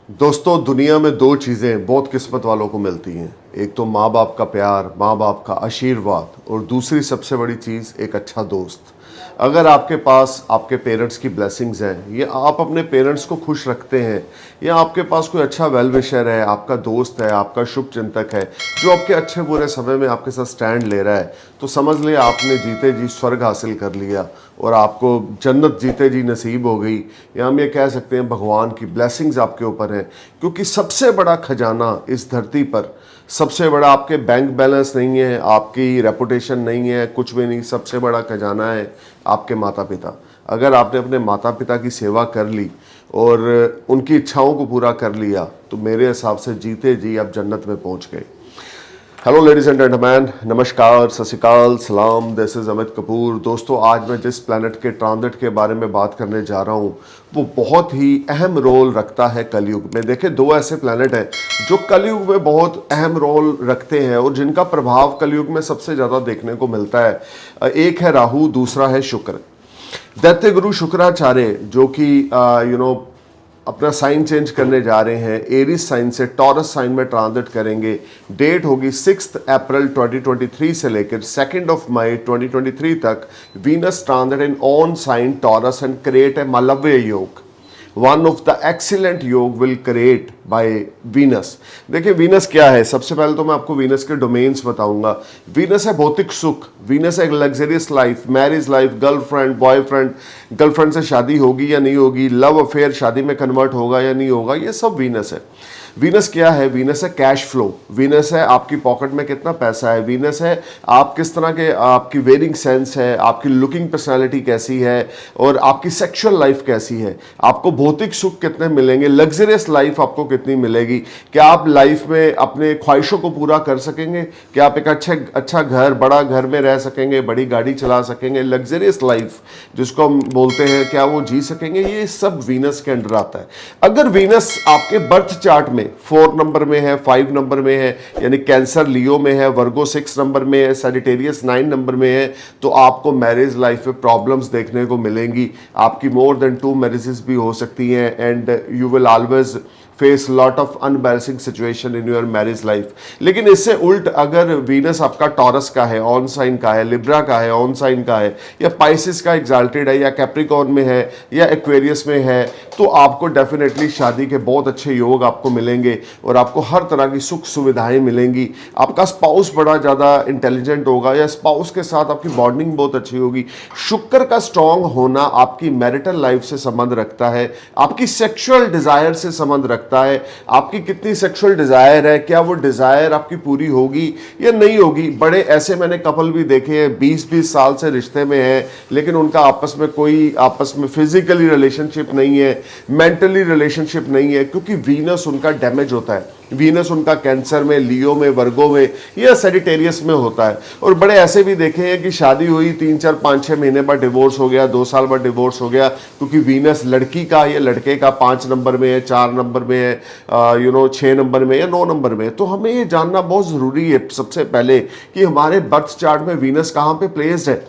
दोस्तों, दुनिया में दो चीज़ें बहुत किस्मत वालों को मिलती हैं। एक तो माँ बाप का प्यार, माँ बाप का आशीर्वाद, और दूसरी सबसे बड़ी चीज़ एक अच्छा दोस्त। अगर आपके पास आपके पेरेंट्स की ब्लेसिंग्स हैं, या आप अपने पेरेंट्स को खुश रखते हैं, या आपके पास कोई अच्छा वेल विशर है, आपका दोस्त है, आपका शुभ चिंतक है जो आपके अच्छे बुरे समय में आपके साथ स्टैंड ले रहा है, तो समझ लिया आपने जीते जी स्वर्ग हासिल कर लिया और आपको जन्नत जीते जी नसीब हो गई। या हम ये कह सकते हैं भगवान की ब्लेसिंग्स आपके ऊपर हैं, क्योंकि सबसे बड़ा खजाना इस धरती पर, सबसे बड़ा आपके बैंक बैलेंस नहीं है, आपकी रेपुटेशन नहीं है, कुछ भी नहीं, सबसे बड़ा खजाना है आपके माता पिता। अगर आपने अपने माता पिता की सेवा कर ली और उनकी इच्छाओं को पूरा कर लिया, तो मेरे हिसाब से जीते जी आप जन्नत में पहुंच गए। हेलो लेडीज एंड जेंटलमैन, नमस्कार, सत श्री अकाल, सलाम, दिस इज अमित कपूर। दोस्तों, आज मैं जिस प्लैनेट के ट्रांजिट के बारे में बात करने जा रहा हूँ वो बहुत ही अहम रोल रखता है कलयुग में। देखिए, दो ऐसे प्लैनेट हैं जो कलयुग में बहुत अहम रोल रखते हैं और जिनका प्रभाव कलयुग में सबसे ज़्यादा देखने को मिलता है। एक है राहु, दूसरा है शुक्र। दैत्य गुरु शुक्राचार्य जो कि अपना साइन चेंज करने जा रहे हैं, एरिस साइन से टॉरस साइन में ट्रांजिट करेंगे। डेट होगी 6 अप्रैल 2023 से लेकर 2 मई 2023 तक। Venus transit in on sign Taurus and create a Malavya yoga. One of the excellent yoga will create by Venus. देखिए, वीनस क्या है? सबसे पहले तो मैं आपको वीनस के डोमेन्स बताऊंगा। वीनस है भौतिक सुख, वीनस है luxurious life, marriage life, girlfriend boyfriend, girlfriend से शादी होगी या नहीं होगी, लव अफेयर शादी में कन्वर्ट होगा या नहीं होगा, ये सब वीनस है। वीनस क्या है? वीनस है कैश फ्लो, वीनस है आपकी पॉकेट में कितना पैसा है, वीनस है आप किस तरह के, आपकी वेयरिंग सेंस है, आपकी लुकिंग पर्सनालिटी कैसी है, और आपकी सेक्सुअल लाइफ कैसी है, आपको भौतिक सुख कितने मिलेंगे, लग्जरियस लाइफ आपको कितनी मिलेगी, क्या आप लाइफ में अपने ख्वाहिशों को पूरा कर सकेंगे, क्या आप एक अच्छा घर, बड़ा घर में रह सकेंगे, बड़ी गाड़ी चला सकेंगे, लग्जरियस लाइफ जिसको हम बोलते हैं, क्या वो जी सकेंगे? ये सब वीनस के अंडर आता है। अगर वीनस आपके बर्थ चार्ट में 4 नंबर में है, 5 नंबर में है, यानी कैंसर लियो में है, वर्गो 6 नंबर में है, सजिटेरियस 9 नंबर में है, तो आपको मैरिज लाइफ में प्रॉब्लम्स देखने को मिलेंगी। आपकी मोर देन 2 मैरिजेस भी हो सकती हैं and you will always face lot of unbalancing situation in your marriage life. लेकिन इससे उल्ट अगर वीनस आपका टॉरस का है, ऑन साइन का है, लिब्रा का है, ऑन साइन का है, या पाइसिस का एग्जाल्टेड है, या कैप्रिकॉर्न में है, या एक्वेरियस में है, तो आपको डेफिनेटली शादी के बहुत अच्छे योग आपको मिलेंगे और आपको हर तरह की सुख सुविधाएं मिलेंगी। आपका स्पाउस बड़ा ज़्यादा इंटेलिजेंट होगा, या स्पाउस के साथ आपकी बॉन्डिंग बहुत अच्छी होगी। शुक्र का स्ट्रांग होना आपकी मैरिटल लाइफ से संबंध रखता है, आपकी सेक्सुअल डिजायर से संबंध रखता है। आपकी कितनी सेक्सुअल डिजायर है, क्या वो डिजायर आपकी पूरी होगी या नहीं होगी। बड़े ऐसे मैंने कपल भी देखे हैं 20-20 साल से रिश्ते में हैं, लेकिन उनका आपस में फिजिकली रिलेशनशिप नहीं है, मेंटली रिलेशनशिप नहीं है, क्योंकि वीनस उनका डैमेज होता है। वीनस उनका कैंसर में, लियो में, वर्गो में या सेजिटेरियस में होता है। और बड़े ऐसे भी देखे हैं कि शादी हुई 3-4-5-6 महीने बाद डिवोर्स हो गया, 2 साल बाद डिवोर्स हो गया, क्योंकि वीनस लड़की का या लड़के का 5 नंबर में है, 4 नंबर में है, 6 नंबर में या 9 नंबर में। तो हमें ये जानना बहुत ज़रूरी है सबसे पहले कि हमारे बर्थ चार्ट में वीनस कहाँ पे प्लेस्ड है,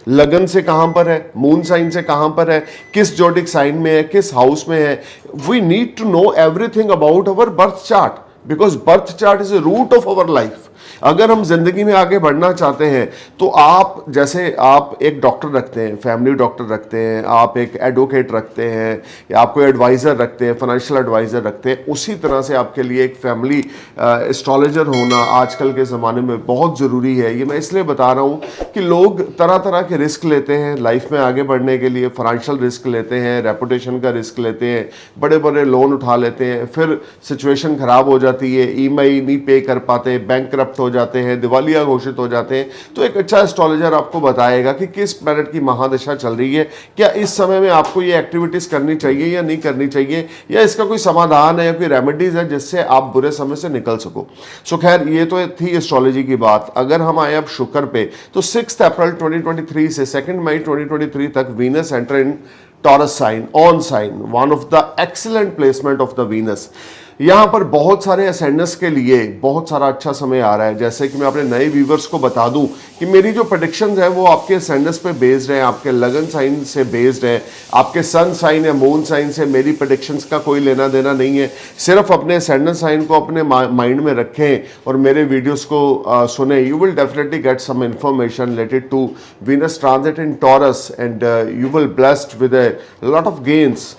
लगन से कहां पर है, मून साइन से कहां पर है, किस जोडिक साइन में है, किस हाउस में है। We need to know everything about our birth chart, because birth chart is a root of our life. अगर हम जिंदगी में आगे बढ़ना चाहते हैं तो आप, जैसे आप एक डॉक्टर रखते हैं, फैमिली डॉक्टर रखते हैं, आप एक एडवोकेट रखते हैं, या आप कोई एडवाइज़र रखते हैं, फाइनेंशियल एडवाइज़र रखते हैं, उसी तरह से आपके लिए एक फैमिली एस्ट्रोलॉजर होना आजकल के ज़माने में बहुत ज़रूरी है। ये मैं इसलिए बता रहा हूँ कि लोग तरह तरह के रिस्क लेते हैं लाइफ में आगे बढ़ने के लिए। फाइनेंशियल रिस्क लेते हैं, रेपुटेशन का रिस्क लेते हैं, बड़े बड़े लोन उठा लेते हैं, फिर सिचुएशन ख़राब हो जाती है, ईएमआई नहीं पे कर पाते, बैंकक्रप्ट हो जाते हैं, दिवालिया घोषित हो जाते हैं। तो एक अच्छा एस्ट्रोलॉजर आपको बताएगा कि किस प्लैनेट की महादशा चल रही है, क्या इस समय में आपको ये एक्टिविटीज करनी चाहिए या नहीं करनी चाहिए, या इसका कोई समाधान है या कोई रेमेडीज है जिससे आप बुरे समय से निकल सको। सो खैर, ये तो थी एस्ट्रोलॉजी की बात। अगर हम आए अब शुक्र पे, तो 6 अप्रैल 2023 से 2 मई 2023 तक Venus enter in Taurus sign, on sign, one of the excellent placement of the Venus. यहाँ पर बहुत सारे असेंडेंट्स के लिए बहुत सारा अच्छा समय आ रहा है। जैसे कि मैं अपने नए व्यूवर्स को बता दूं कि मेरी जो प्रेडिक्शंस है वो आपके असेंडेंट्स पे बेस्ड है, आपके लगन साइन से बेस्ड है, आपके सन साइन या मून साइन से मेरी प्रेडिक्शंस का कोई लेना देना नहीं है। सिर्फ अपने असेंडेंट साइन को अपने माइंड में रखें और मेरे वीडियोस को सुने। You will definitely get some information related to Venus transit in Taurus and you will blessed with a lot of gains.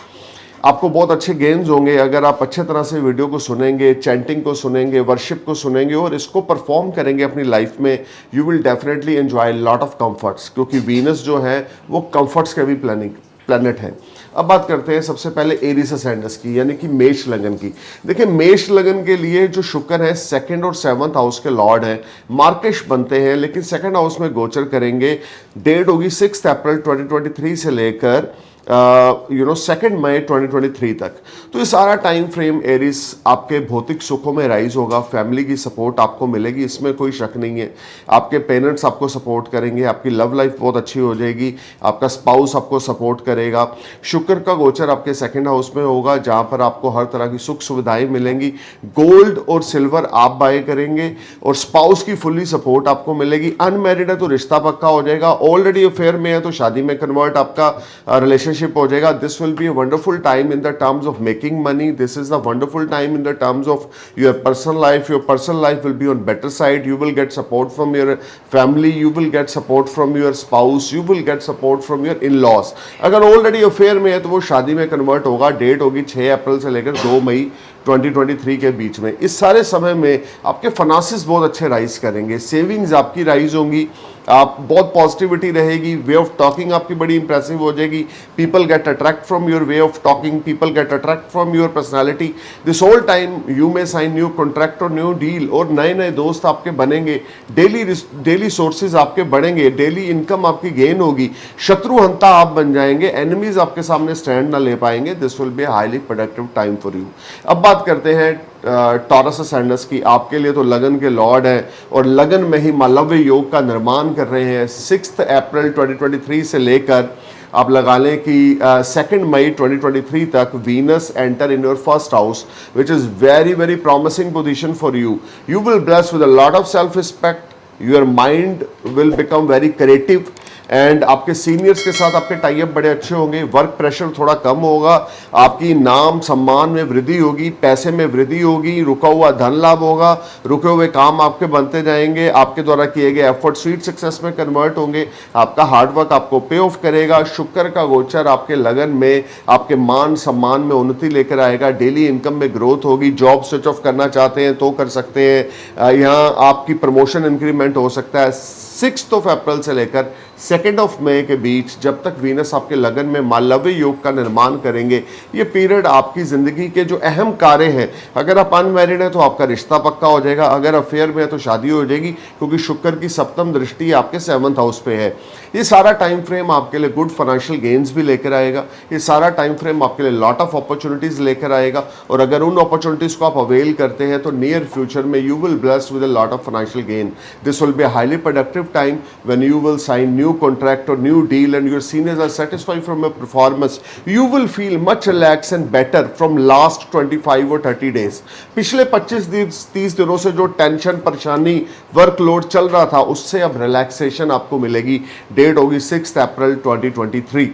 आपको बहुत अच्छे गेन्स होंगे अगर आप अच्छे तरह से वीडियो को सुनेंगे, चैंटिंग को सुनेंगे, वर्शिप को सुनेंगे और इसको परफॉर्म करेंगे अपनी लाइफ में। You will definitely enjoy lot of comforts, क्योंकि वीनस जो है वो कंफर्ट्स के भी प्लैनेट है। अब बात करते हैं सबसे पहले एरीज असेंडेंट्स की, यानी कि मेष लगन की। देखिए मेष लगन के लिए जो शुक्र है सेकंड और सेवंथ हाउस के लॉर्ड हैं, मार्केश बनते हैं, लेकिन सेकंड हाउस में गोचर करेंगे। डेट होगी 6 अप्रैल 2023 से लेकर 2 मई 2023 तक। तो ये सारा टाइम फ्रेम एरिस आपके भौतिक सुखों में राइज होगा, फैमिली की सपोर्ट आपको मिलेगी, इसमें कोई शक नहीं है। आपके पेरेंट्स आपको सपोर्ट करेंगे, आपकी लव लाइफ बहुत अच्छी हो जाएगी, आपका स्पाउस आपको सपोर्ट करेगा। शुक्र का गोचर आपके सेकंड हाउस में होगा, जहां पर आपको हर तरह की सुख सुविधाएं मिलेंगी। गोल्ड और सिल्वर आप बाय करेंगे और स्पाउस की फुल्ली सपोर्ट आपको मिलेगी। अनमैरिड है तो रिश्ता पक्का हो जाएगा, ऑलरेडी अफेयर में है तो शादी में कन्वर्ट आपका रिलेशनशिप हो जाएगा। This will be a wonderful time in the terms of making money. This is the wonderful time in the terms of your personal life. Your personal life will be on better side. You will get support from your family, you will get support from your spouse, you will get support from your in laws. अगर already affair में है तो वो शादी में convert होगा। Date होगी 6 अप्रैल से लेकर 2 मई 2023 के बीच में। इस सारे समय में आपके फाइनेंसेस बहुत अच्छे राइज करेंगे, सेविंग्स आपकी राइज होंगी, आप बहुत पॉजिटिविटी रहेगी, वे ऑफ टॉकिंग आपकी बड़ी इंप्रेसिव हो जाएगी। People get attract from your way of talking, people get attract from your personality. This whole time you may sign new contract और न्यू डील, और नए नए दोस्त आपके बनेंगे। डेली सोर्सेज आपके बढ़ेंगे, डेली इनकम आपकी गेन होगी। शत्रुहंता आप बन जाएंगे, एनिमीज आपके सामने स्टैंड ना ले पाएंगे। This will be highly productive time for you. अब बात करते हैं टॉरस असेंडेंट्स की। आपके लिए तो लगन के लॉर्ड हैं और लगन में ही मालव्य योग का निर्माण कर रहे हैं। 6 अप्रैल 2023 से लेकर आप लगा लें कि 2 मई 2023 तक Venus enter in your first house, which is very very promising position for you. You will bless with a lot of self respect, your mind will become very creative and आपके seniors के साथ आपके tie up बड़े अच्छे होंगे। Work pressure थोड़ा कम होगा, आपकी नाम सम्मान में वृद्धि होगी, पैसे में वृद्धि होगी, रुका हुआ धन लाभ होगा, रुके हुए काम आपके बनते जाएंगे, आपके द्वारा किए गए एफर्ट स्वीट सक्सेस में कन्वर्ट होंगे, आपका हार्डवर्क आपको पे ऑफ करेगा। शुक्र का गोचर आपके लगन में आपके मान सम्मान में उन्नति लेकर आएगा, डेली इनकम में ग्रोथ होगी। जॉब स्विच ऑफ करना चाहते हैं तो कर सकते हैं, यहाँ आपकी प्रमोशन इंक्रीमेंट हो सकता है। 6 अप्रैल से लेकर 2 मई के बीच जब तक वीनस आपके लगन में मालव्य योग का निर्माण करेंगे, ये पीरियड आपकी जिंदगी के जो अहम कार्य हैं, अगर आप अनमैरिड हैं तो आपका रिश्ता पक्का हो जाएगा, अगर अफेयर में है तो शादी हो जाएगी, क्योंकि शुक्र की सप्तम दृष्टि आपके 7th हाउस पे है। ये सारा टाइम फ्रेम आपके लिए गुड फाइनेंशियल गेन्स भी लेकर आएगा। ये सारा टाइम फ्रेम आपके लिए लॉट ऑफ अपॉर्चुनिटीज लेकर आएगा, और अगर उन अपॉर्चुनिटीज को आप अवेल करते हैं तो नियर फ्यूचर में you will bless with a lot of financial gain. This will be highly productive time when you will sign new contract or new deal and your seniors are satisfied from your performance. You will feel much relaxed and better from last 25 or 30 days. पिछले 25-30 दिनों से जो tension परेशानी workload चल रहा था, उससे अब रिलैक्सेशन आपको मिलेगी। डेट होगी 6 अप्रैल 2023।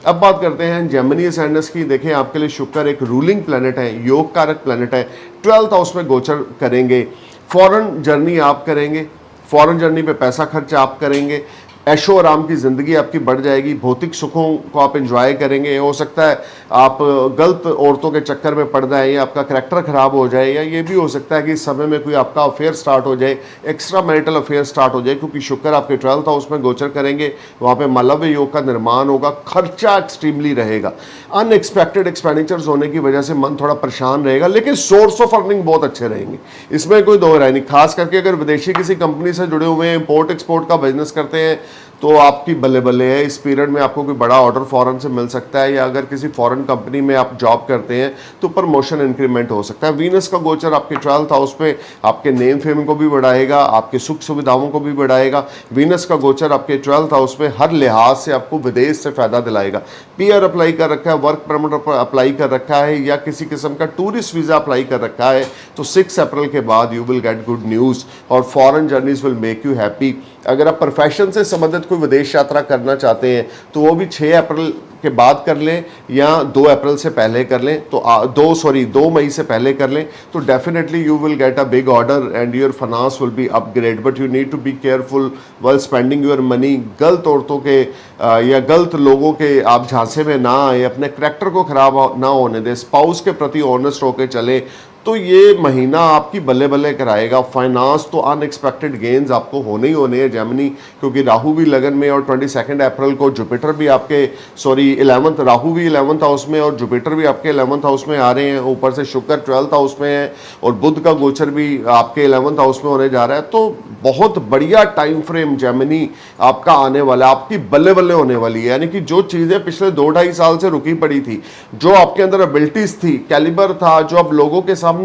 अब बात करते हैं जेमिनी असेंडेंट्स की। देखें आपके लिए शुक्र एक रूलिंग प्लैनेट है, योग कारक प्लैनेट है, 12th हाउस में गोचर करेंगे। फॉरेन जर्नी आप करेंगे, फॉरेन जर्नी पे पैसा खर्च आप करेंगे, ऐशो आराम की ज़िंदगी आपकी बढ़ जाएगी, भौतिक सुखों को आप एंजॉय करेंगे। हो सकता है आप गलत औरतों के चक्कर में पड़ जाए, या आपका करैक्टर ख़राब हो जाए, या ये भी हो सकता है कि इस समय में कोई आपका अफेयर स्टार्ट हो जाए, एक्स्ट्रा मैरिटल अफेयर स्टार्ट हो जाए, क्योंकि शुक्र आपके 12th हाउस में गोचर करेंगे। वहाँ पे मालव्य योग का निर्माण होगा, खर्चा एक्सट्रीमली रहेगा, अनएक्सपेक्टेड एक्सपेंडिचर्स होने की वजह से मन थोड़ा परेशान रहेगा, लेकिन सोर्स ऑफ अर्निंग बहुत अच्छे रहेंगे, इसमें कोई दो राय नहीं। खास करके अगर विदेशी किसी कंपनी से जुड़े हुए हैं, इम्पोर्ट एक्सपोर्ट का बिजनेस करते हैं, तो आपकी बल्ले बल्ले है। इस पीरियड में आपको कोई बड़ा ऑर्डर फॉरेन से मिल सकता है, या अगर किसी फॉरेन कंपनी में आप जॉब करते हैं तो प्रमोशन इंक्रीमेंट हो सकता है। वीनस का गोचर आपके 12th हाउस में आपके नेम फेम को भी बढ़ाएगा, आपके सुख सुविधाओं को भी बढ़ाएगा। वीनस का गोचर आपके 12th हाउस में हर लिहाज से आपको विदेश से फायदा दिलाएगा। पीआर अप्लाई कर रखा है, वर्क परमिट अप्लाई कर रखा है, या किसी किस्म का टूरिस्ट वीज़ा अप्लाई कर रखा है, तो 6 अप्रैल के बाद you will get good news और foreign journeys will make you happy. अगर आप प्रोफेशन से संबंधित कोई विदेश यात्रा करना चाहते हैं तो वो भी 6 अप्रैल के बाद कर लें या 2 अप्रैल से पहले कर लें, तो 2 मई से पहले कर लें, तो definitely you will get a big order and your finance will be upgrade. But you need to be careful while spending your money. गलत औरतों के या गलत लोगों के आप झांसे में ना आए, अपने करैक्टर को खराब ना होने दें, स्पाउस के प्रति ऑनेस्ट होकर चले, तो ये महीना आपकी बल्ले बल्ले कराएगा। फाइनेंस तो अनएक्सपेक्टेड गेन्स आपको होने ही होने हैं जेमिनी, क्योंकि राहु भी लगन में और 22 अप्रैल को जुपिटर भी आपके 11th राहु भी 11th हाउस में और जुपिटर भी आपके 11th हाउस में आ रहे हैं। ऊपर से शुक्र 12th हाउस में है और बुध का गोचर भी आपके 11th हाउस में होने जा रहा है। तो बहुत बढ़िया टाइम फ्रेम जेमिनी आपका आने वाला है, आपकी बल्ले बल्ले होने वाली है। यानी कि जो चीज़ें पिछले 2-2.5 साल से रुकी पड़ी थी, जो आपके अंदर एबिलिटीज थी, कैलिबर था, जो आप लोगों के सामने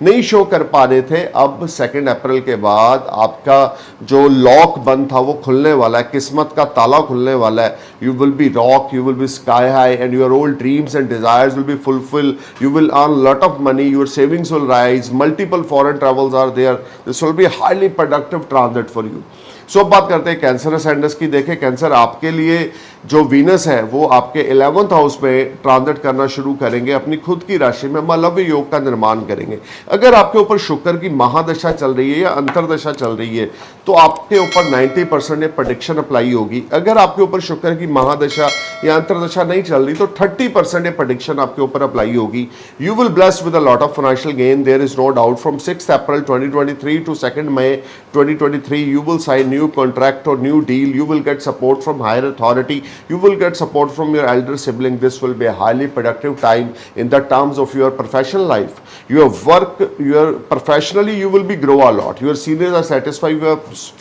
नहीं शो कर पा रहे थे, अब 2 अप्रैल के बाद आपका जो लॉक बंद था वो खुलने वाला है, किस्मत का ताला खुलने वाला है। You will be rock, you will be sky high and your old dreams and desires will be fulfil. You will earn lot of money, your savings will rise, multiple foreign travels are there, this will be highly productive transit for you. So अब बात करते हैं cancer ascendants की। देखें cancer आपके लिए जो Venus है वो आपके 11th हाउस में ट्रांजिट करना शुरू करेंगे, अपनी खुद की राशि में मालव्य योग का निर्माण करेंगे। अगर आपके ऊपर शुक्र की महादशा चल रही है या अंतरदशा चल रही है तो आपके ऊपर 90% प्रेडिक्शन अप्लाई होगी। अगर आपके ऊपर शुक्र की महादशा या अंतरदशा नहीं चल रही तो 30% प्रेडिक्शन आपके ऊपर अप्लाई होगी। You will blessed with a lot of financial gain, there is no doubt. From 6 April 2023 to 2 May 2023 you will sign new contract or new deal. You will get support from higher authority. You will get support from your elder sibling. This will be a highly productive time in the terms of your professional life. Your work, professionally you will be grow a lot. Your seniors are satisfied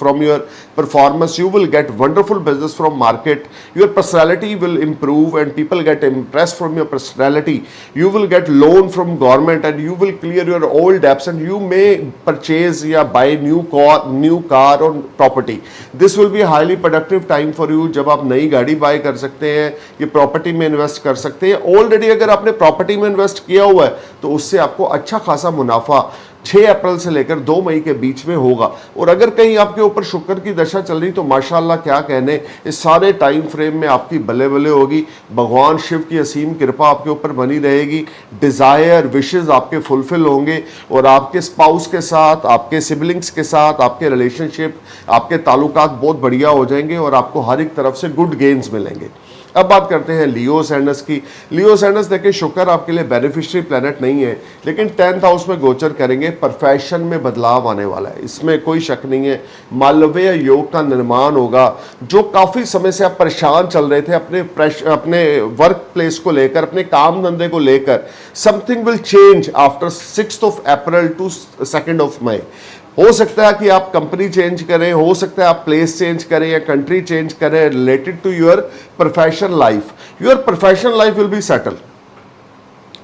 from your performance. You will get wonderful business from market. Your personality will improve and people get impressed from your personality. You will get loan from government and you will clear your old debts and you may purchase या buy new car or property. This will be a highly productive time for you. जब आप नई गाड़ी bye कर सकते हैं, ये property में इन्वेस्ट कर सकते हैं। ऑलरेडी अगर आपने प्रॉपर्टी में इन्वेस्ट किया हुआ है तो उससे आपको अच्छा खासा मुनाफा 6 अप्रैल से लेकर 2 मई के बीच में होगा। और अगर कहीं आपके ऊपर शुक्र की दशा चल रही तो माशाल्लाह क्या कहने, इस सारे टाइम फ्रेम में आपकी बल्ले बल्ले होगी। भगवान शिव की असीम कृपा आपके ऊपर बनी रहेगी। डिज़ायर विशेस आपके फुलफिल होंगे और आपके स्पाउस के साथ, आपके सिबलिंग्स के साथ, आपके रिलेशनशिप, आपके ताल्लुकात बहुत बढ़िया हो जाएंगे और आपको हर एक तरफ से गुड गेन्स मिलेंगे। अब बात करते हैं लियो सैंडस की। लियो सैंडस देखिए शुक्र आपके लिए बेनिफिशियरी प्लैनेट नहीं है, लेकिन 10th हाउस में गोचर करेंगे, प्रोफेशन में बदलाव आने वाला है, इसमें कोई शक नहीं है। मालव्य योग का निर्माण होगा। जो काफ़ी समय से आप परेशान चल रहे थे अपने वर्क प्लेस को लेकर, अपने काम धंधे को लेकर, something will change after 6 April to 2 May। हो सकता है कि आप कंपनी चेंज करें, हो सकता है आप प्लेस चेंज करें या कंट्री चेंज करें related to your professional life. Your professional life will be settle.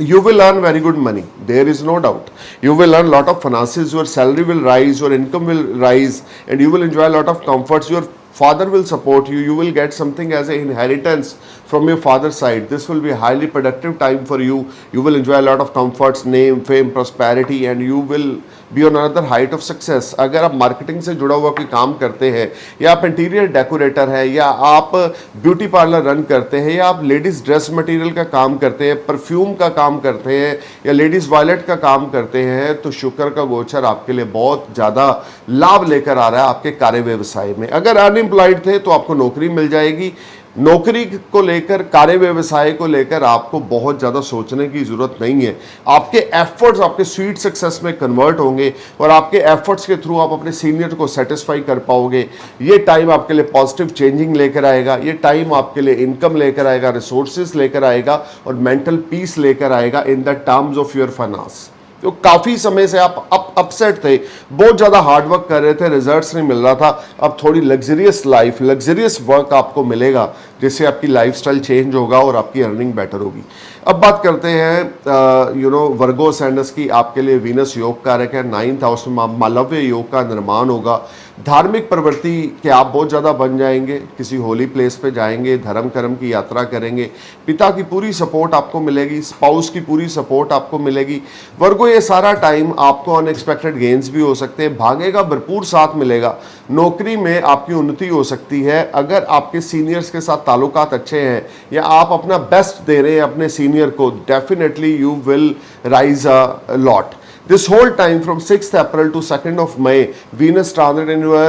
You will earn very good money, there is no doubt. You will earn lot of finances, your salary will rise, your income will rise, and you will enjoy a lot of comforts. Your father will support you. You will get something as an inheritance from your father's side. This will be a highly productive time for you. You will enjoy a lot of comforts, name, fame, prosperity, and you will be on another height of success. अगर आप marketing से जुड़ा हुआ कोई काम करते हैं, या आप इंटीरियर डेकोरेटर हैं, या आप ब्यूटी पार्लर रन करते हैं, या आप लेडीज़ ड्रेस मटेरियल का काम करते हैं, परफ्यूम का काम करते हैं, या लेडीज़ वॉलेट का काम करते हैं, तो शुक्र का गोचर आपके लिए बहुत ज़्यादा लाभ लेकर आ रहा है आपके कार्य व्यवसाय में। अगर अनएम्प्लॉयड थे तो आपको नौकरी मिल जाएगी। नौकरी को लेकर, कार्य व्यवसाय को लेकर आपको बहुत ज़्यादा सोचने की ज़रूरत नहीं है। आपके एफर्ट्स आपके स्वीट सक्सेस में कन्वर्ट होंगे और आपके एफर्ट्स के थ्रू आप अपने सीनियर को सेटिस्फाई कर पाओगे। ये टाइम आपके लिए पॉजिटिव चेंजिंग लेकर आएगा। ये टाइम आपके लिए इनकम लेकर आएगा, रिसोर्सेज लेकर आएगा और मेंटल पीस लेकर आएगा इन the terms of your finance. तो काफ़ी समय से आप अपसेट थे, बहुत ज़्यादा हार्डवर्क कर रहे थे, रिजल्ट्स नहीं मिल रहा था। अब थोड़ी लग्जरियस लाइफ, लग्जरियस वर्क आपको मिलेगा, जिससे आपकी लाइफस्टाइल चेंज होगा और आपकी अर्निंग बेटर होगी। अब बात करते हैं वर्गो सैंडस की। आपके लिए वीनस योग कारक है, 9th हाउस में मालव्य योग का निर्माण होगा। धार्मिक प्रवृत्ति के आप बहुत ज़्यादा बन जाएंगे, किसी होली प्लेस पे जाएंगे, धर्म कर्म की यात्रा करेंगे, पिता की पूरी सपोर्ट आपको मिलेगी, स्पाउस की पूरी सपोर्ट आपको मिलेगी। वर्गो ये सारा टाइम आपको अनएक्सपेक्टेड गेन्स भी हो सकते हैं, भाग्य का भरपूर साथ मिलेगा, नौकरी में आपकी उन्नति हो सकती है। अगर आपके सीनियर्स के साथ ताल्लुकात अच्छे हैं या आप अपना बेस्ट दे रहे हैं अपने सीनियर को, definitely you will rise a lot. This whole time from 6th April to 2nd of May, Venus transit in your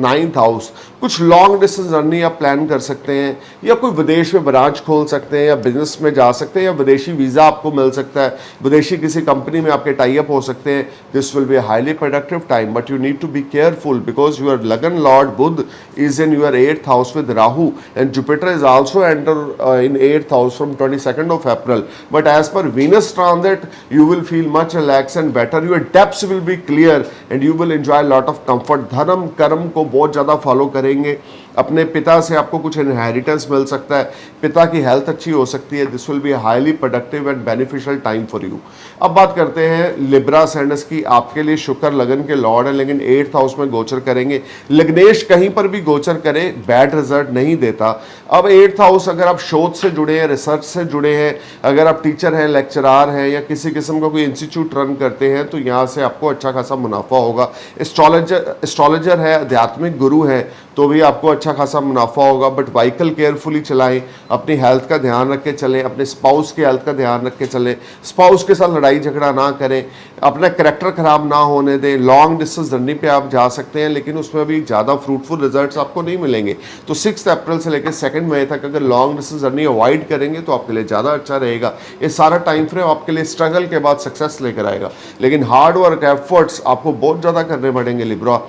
9th house. कुछ लॉन्ग डिस्टेंस जर्नी आप प्लान कर सकते हैं, या कोई विदेश में ब्रांच खोल सकते हैं, या बिजनेस में जा सकते हैं, या विदेशी वीज़ा आपको मिल सकता है, विदेशी किसी कंपनी में आपके टाई अप हो सकते हैं। This will be highly productive time, but you need to be careful because your lagan lord Budh is in your 8th house with Rahu, and Jupiter is also enter in 8th house from 22nd of April. But as per Venus transit, you will feel much relaxed and better. Your depths will be clear and you will enjoy a lot of comfort. धर्म कर्म को बहुत ज़्यादा follow करेंगे। अपने पिता से आपको कुछ इनहेरिटेंस मिल सकता है, पिता की हेल्थ अच्छी हो सकती है। This will be highly productive and beneficial time for you. अब बात करते हैं लिब्रा सैंडस की। आपके लिए शुक्र लगन के लॉर्ड है, लेकिन 8th हाउस में गोचर करेंगे। लग्नेश कहीं पर भी गोचर करे बैड रिजल्ट नहीं देता। अब 8th हाउस, अगर आप शोध से जुड़े हैं, रिसर्च से जुड़े हैं, अगर आप टीचर हैं, लेक्चरार हैं, या किसी किस्म का कोई इंस्टीट्यूट रन करते हैं, तो यहाँ से आपको अच्छा खासा मुनाफा होगा। एस्ट्रोलॉजर है, आध्यात्मिक गुरु है, तो भी आपको अच्छा खासा मुनाफा होगा। बट व्हीकल केयरफुली चलाएं, अपनी हेल्थ का ध्यान रख के चलें, अपने स्पाउस की हेल्थ का ध्यान रख के चलें, स्पाउस के साथ लड़ाई झगड़ा ना करें, अपना करेक्टर खराब ना होने दें। लॉन्ग डिस्टेंस जर्नी पे आप जा सकते हैं, लेकिन उसमें भी ज़्यादा फ्रूटफुल रिजल्ट्स आपको नहीं मिलेंगे। तो 6 अप्रैल से लेकर 2 मई तक अगर लॉन्ग डिस्टेंस जर्नी अवॉइड करेंगे तो आपके लिए ज़्यादा अच्छा रहेगा। ये सारा टाइम फ्रेम आपके लिए स्ट्रगल के बाद सक्सेस लेकर आएगा, लेकिन हार्ड वर्क एफर्ट्स आपको बहुत ज़्यादा करने पड़ेंगे लिब्रा।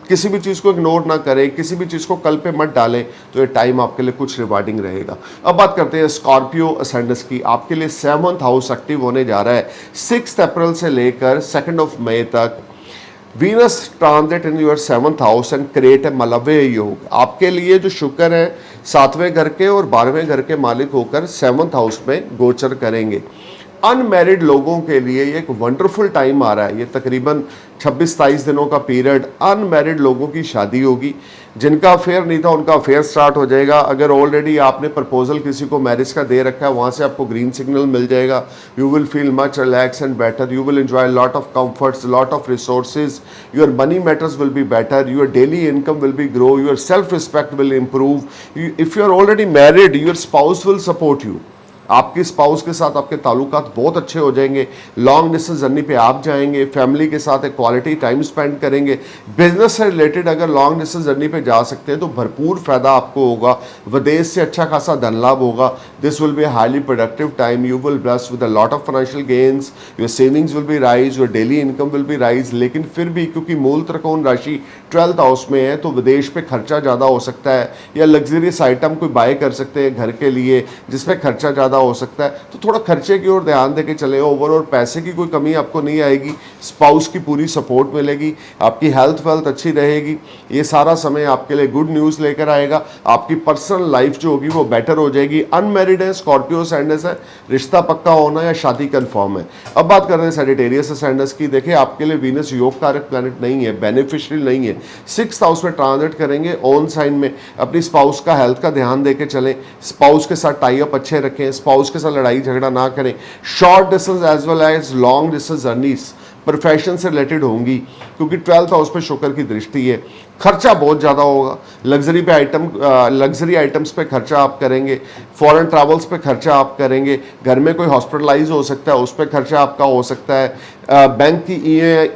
किसी भी चीज़ को इग्नोर ना करें, किसी भी चीज़ को कल पे मत डालें, तो ये टाइम आपके लिए कुछ रिवार्डिंग रहेगा। अब बात करते हैं स्कॉर्पियो असेंडेंस की। आपके लिए 7th हाउस एक्टिव होने जा रहा है 6 अप्रैल से लेकर 2 मई तक। Venus transit in your 7th house and create a Malavya yoga. आपके लिए जो शुक्र है 7वें घर के और 12वें घर के मालिक होकर 7th हाउस में गोचर करेंगे। अनमैरिड लोगों के लिए ये एक वंडरफुल टाइम आ रहा है। ये तकरीबन 26-27 दिनों का पीरियड अनमैरिड लोगों की शादी होगी। जिनका अफेयर नहीं था उनका अफेयर स्टार्ट हो जाएगा। अगर ऑलरेडी आपने प्रपोजल किसी को मैरिज का दे रखा है, वहाँ से आपको ग्रीन सिग्नल मिल जाएगा। You will feel much relax and better, you will enjoy lot of comforts, lot of resources, your money matters will be better, your daily income will be grow, your self respect will improve. If you are already married, your spouse will support you. आपके spouse के साथ आपके ताल्लुकात बहुत अच्छे हो जाएंगे। Long distance journey पे आप जाएंगे, फैमिली के साथ एक क्वालिटी टाइम स्पेंड करेंगे। बिजनेस से रिलेटेड अगर लॉन्ग डिस्टेंस जर्नी पे जा सकते हैं तो भरपूर फायदा आपको होगा। विदेश से अच्छा खासा धन लाभ होगा। This will be highly productive time, you will bless with a lot of financial gains, your savings will be rise, your daily income will B rise. लेकिन फिर भी क्योंकि मूल त्रिकोण राशि 12th हाउस में है, तो विदेश पे खर्चा ज़्यादा हो सकता है, या लग्जरियस आइटम कोई बाय कर सकते हैं घर के लिए जिसमें खर्चा ज़्यादा हो सकता है। तो थोड़ा खर्चे की ओर ध्यान देके चले। ओवरऑल पैसे की कोई कमी आपको नहीं आएगी, स्पाउस की पूरी सपोर्ट मिलेगी, आपकी हेल्थ वेल्थ अच्छी रहेगी। ये सारा समय आपके लिए गुड न्यूज़ लेकर आएगा। आपकी पर्सनल लाइफ जो होगी वो बेटर हो जाएगी। अनमैरिड है, स्कॉर्पियो असेंडेंस है, रिश्ता पक्का होना या शादी कन्फर्म है। अब बात कर रहे हैं सैजिटेरियस असेंडेंस की। देखिए आपके लिए वीनस योग कारक प्लैनेट नहीं है, बेनिफिशियल नहीं है। 6th हाउस में ट्रांजिट करेंगे ऑन साइन में। अपनी स्पाउस का हेल्थ का ध्यान देके चलें, स्पाउस के साथ टाई अप अच्छे रखें, स्पाउस के साथ लड़ाई झगड़ा ना करें। Short distance as well as long distance journeys profession से रिलेटेड होंगी, क्योंकि 12th हाउस पे शुक्र की दृष्टि है। खर्चा बहुत ज़्यादा होगा। लग्जरी आइटम्स पे खर्चा आप करेंगे, फॉरेन ट्रैवल्स पे खर्चा आप करेंगे, घर में कोई हॉस्पिटलाइज हो सकता है उस पर खर्चा आपका हो सकता है। बैंक की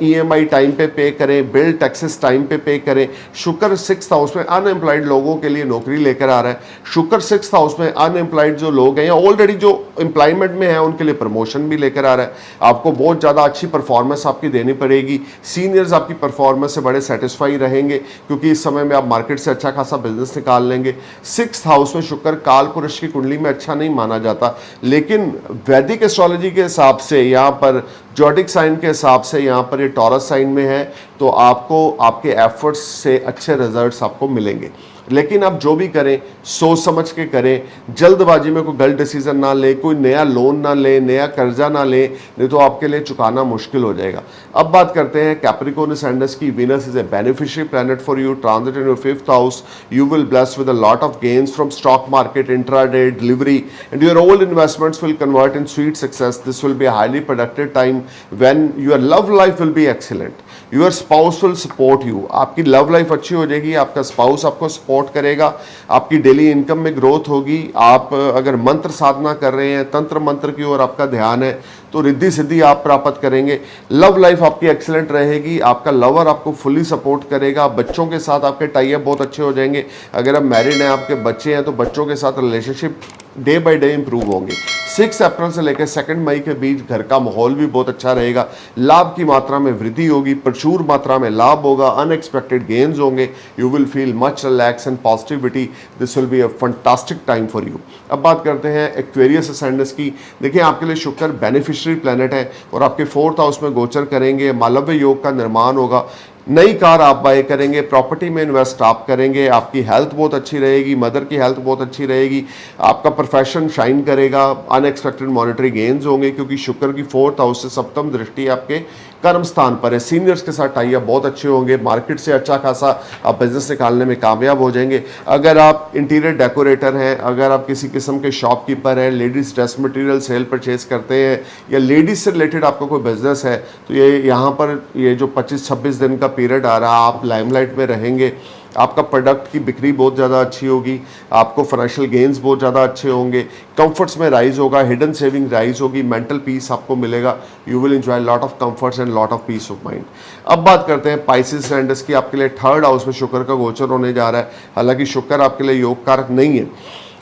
EMI टाइम पे करें, बिल टैक्सेस टाइम पे करें। शुक्र 6th हाउस में अनएम्प्लॉयड लोगों के लिए नौकरी लेकर आ रहा है। शुक्र 6th हाउस में अनएम्प्लॉयड जो लोग हैं या ऑलरेडी जो एम्प्लॉयमेंट में हैं उनके लिए प्रमोशन भी लेकर आ रहा है। आपको बहुत ज़्यादा अच्छी परफॉर्मेंस आपकी देनी पड़ेगी। सीनियर्स आपकी परफॉर्मेंस से बड़े सेटिस्फाई रहेंगे, क्योंकि इस समय में आप मार्केट से अच्छा खासा बिजनेस निकाल लेंगे। 6th हाउस में शुक्र काल पुरुष की कुंडली में अच्छा नहीं माना जाता, लेकिन वैदिक एस्ट्रोलॉजी के हिसाब से यहाँ पर जॉडिक साइन के हिसाब से यहाँ पर ये टॉरस साइन में है, तो आपको आपके एफर्ट्स से अच्छे रिजल्ट्स आपको मिलेंगे। लेकिन आप जो भी करें सोच समझ के करें, जल्दबाजी में कोई गलत डिसीजन ना ले, कोई नया लोन ना ले, नया कर्जा ना ले, नहीं तो आपके लिए चुकाना मुश्किल हो जाएगा। अब बात करते हैं कैप्रिकॉर्न असेंडेंस की। Venus is a beneficiary planet for you, transit in your 5th house, you will blessed with a lot of gains from stock market, intraday, delivery, and your old investments will convert in sweet success. This will B a highly productive time when your love life will be excellent. Your spouse will support you. आपकी love life अच्छी हो जाएगी, आपका spouse आपको support करेगा, आपकी daily income में growth होगी। आप अगर मंत्र साधना कर रहे हैं, तंत्र मंत्र की ओर आपका ध्यान है, तो रिद्धि सिद्धि आप प्राप्त करेंगे। लव लाइफ आपकी एक्सीलेंट रहेगी, आपका लवर आपको फुली सपोर्ट करेगा, बच्चों के साथ आपके टाई अप बहुत अच्छे हो जाएंगे। अगर आप मैरिड हैं, आपके बच्चे हैं, तो बच्चों के साथ relationship day by day improve होंगे। 6 अप्रैल से लेकर 2 मई के बीच घर का माहौल भी बहुत अच्छा रहेगा, लाभ की मात्रा में वृद्धि होगी, प्रचुर मात्रा में लाभ होगा, अनएक्सपेक्टेड गेन्स होंगे, you will feel much relax and positivity. This will be a fantastic time for you. अब बात करते हैं एक्वेरियस असेंडेंस की। देखिए आपके लिए शुक्र बेनिफिशियरी प्लैनेट है और आपके 4th हाउस में गोचर करेंगे, मालव्य योग का निर्माण होगा, नई कार आप बाय करेंगे, प्रॉपर्टी में इन्वेस्ट आप करेंगे, आपकी हेल्थ बहुत अच्छी रहेगी, मदर की हेल्थ बहुत अच्छी रहेगी, आपका प्रोफेशन शाइन करेगा, अनएक्सपेक्टेड मॉनेटरी गेन्स होंगे क्योंकि शुक्र की 4th हाउस से सप्तम दृष्टि आपके कर्म स्थान पर है। सीनियर्स के साथ टाई अप बहुत अच्छे होंगे, मार्केट से अच्छा खासा आप बिजनेस निकालने में कामयाब हो जाएंगे। अगर आप इंटीरियर डेकोरेटर हैं, अगर आप किसी किस्म के शॉपकीपर हैं, ladies dress material cell purchase करते हैं या लेडीज़ से रिलेटेड आपका कोई बिजनेस है, तो ये यहाँ पर ये जो 25-26 दिन का पीरियड आ रहा है, आप लाइमलाइट में रहेंगे, आपका प्रोडक्ट की बिक्री बहुत ज़्यादा अच्छी होगी, आपको फाइनेंशियल गेन्स बहुत ज़्यादा अच्छे होंगे, कंफर्ट्स में राइज होगा, हिडन सेविंग राइज होगी, मेंटल पीस आपको मिलेगा, you will enjoy lot of comforts and lot of peace of mind. अब बात करते हैं पाइसेस एंडस की। आपके लिए 3rd हाउस में शुक्र का गोचर होने जा रहा है। हालांकि शुक्र आपके लिए योग कारक नहीं है,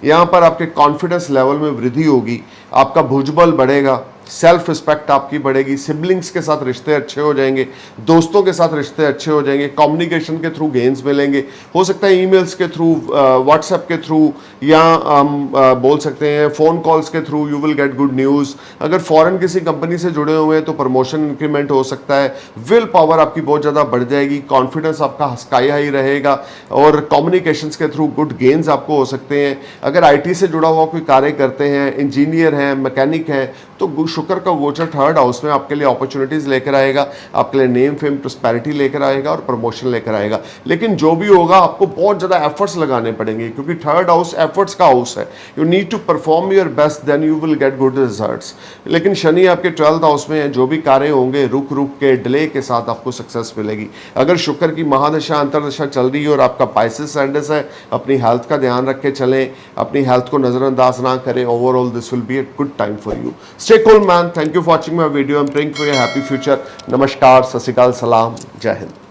यहाँ पर आपके कॉन्फिडेंस लेवल में वृद्धि होगी, आपका भुजबल बढ़ेगा, सेल्फ रिस्पेक्ट आपकी बढ़ेगी, सिबलिंग्स के साथ रिश्ते अच्छे हो जाएंगे, दोस्तों के साथ रिश्ते अच्छे हो जाएंगे, कम्युनिकेशन के थ्रू गेन्स मिलेंगे, हो सकता है ईमेल्स के थ्रू, व्हाट्सएप के थ्रू, या हम बोल सकते हैं फ़ोन कॉल्स के through you will get good news. अगर फॉरेन किसी कंपनी से जुड़े हुए हैं तो प्रमोशन इंक्रीमेंट हो सकता है, विल पावर आपकी बहुत ज़्यादा बढ़ जाएगी, कॉन्फिडेंस आपका स्काई हाई रहेगा और कम्युनिकेशंस के थ्रू गुड गेन्स आपको हो सकते हैं। अगर IT से जुड़ा हुआ कोई कार्य करते हैं, इंजीनियर हैं, मैकेनिक हैं, तो शुक्र का गोचर 3rd हाउस में आपके लिए अपॉर्चुनिटीज़ लेकर आएगा, आपके लिए नेम फेम प्रॉस्पेरिटी लेकर आएगा और प्रमोशन लेकर आएगा। लेकिन जो भी होगा आपको बहुत ज़्यादा एफर्ट्स लगाने पड़ेंगे क्योंकि 3rd हाउस एफर्ट्स का हाउस है। You need to perform your best, then you will get good results. लेकिन शनि आपके 12th हाउस में है, जो भी कार्य होंगे रुक रुक के डिले के साथ आपको सक्सेस मिलेगी। अगर शुक्र की महादशा अंतरदशा चल रही है और आपका पाइसेस एंडस है, अपनी हेल्थ का ध्यान रख के चलें, अपनी हेल्थ को नज़रअंदाज ना करें। Overall this will be a good time for you. Stay cool man, thank you for watching my video. I'm praying for your happy future. Namaskar, Sat Sri Akal, Salam, Jai Hind.